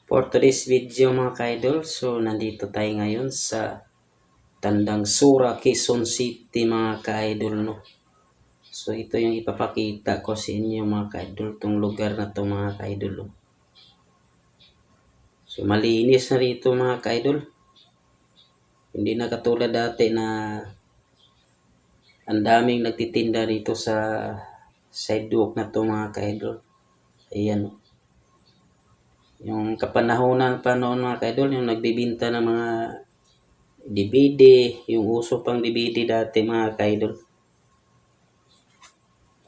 For today's video mga ka-idol, so nandito tayo ngayon sa Tandang Sura, Quezon City mga ka-idol, no. So ito yung ipapakita ko sa inyo mga ka-idol, tong lugar na to mga ka-idol, no. So malinis na rito mga ka-idol. Hindi na katulad dati na ang daming nagtitinda rito sa sidewalk na to mga ka-idol. Ayan, no. Yung kapanahonan pa noon mga ka-idol, yung nagbibinta ng mga DVD, yung uso pang DVD dati mga ka-idol.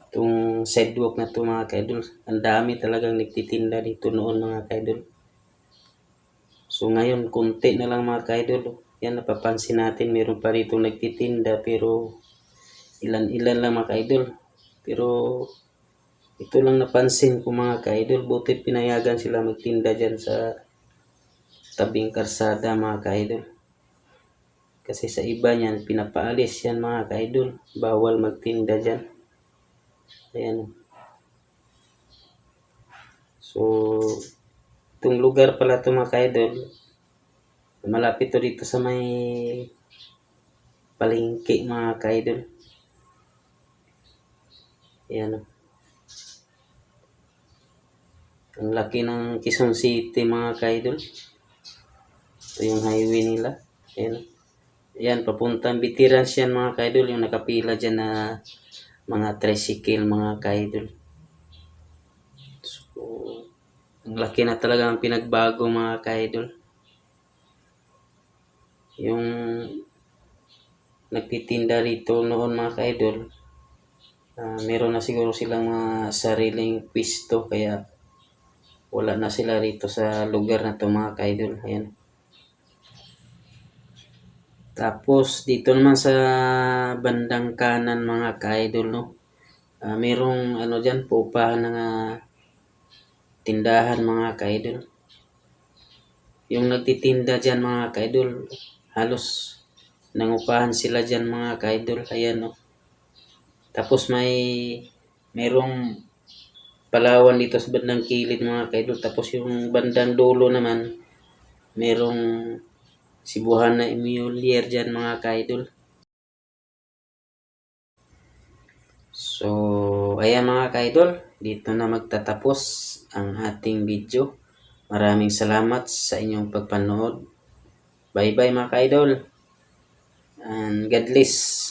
Itong sidewalk na to mga ka-idol, ang dami talagang nagtitinda dito noon mga ka-idol. So ngayon, konti na lang mga ka-idol. Yan, napapansin natin, meron pa rito nagtitinda pero ilan-ilan lang mga ka-idol. Pero ito lang napansin ko mga ka-idol, buti pinayagan sila magtinda dyan sa tabing karsada mga ka-idol. Kasi sa iba niyan, pinapaalis yan mga ka-idol. Bawal magtinda dyan. Ayan. So, itong lugar pala ito mga ka-idol, malapit to dito sa may palengke mga ka-idol. Ayan. Ang laki ng Quezon City mga ka-idol. Ito yung highway nila. Ayan. Ayan, papuntang Veterans yan mga ka-idol. Yung nakapila dyan na mga tricycle mga ka-idol. So, ang laki na talaga ang pinagbago mga ka-idol. Yung nagtitinda rito noon mga ka-idol, meron na siguro silang mga sariling pwesto kaya wala na sila rito sa lugar na to mga ka-idol. Ayan. Tapos dito naman sa bandang kanan mga ka-idol, no, merong ano dyan, paupahan ng tindahan mga ka-idol. Yung nagtitinda dyan mga ka-idol, halos nangupahan sila dyan mga ka-idol. Ayan, no. Tapos merong palawan dito sa bandang kilid mga ka-idol. Tapos yung bandang dulo naman, merong Sibuhan na Immulier dyan mga ka-idol. So, ayan mga ka-idol, dito na magtatapos ang ating video. Maraming salamat sa inyong pagpanood. Bye-bye mga ka-idol. And God bless.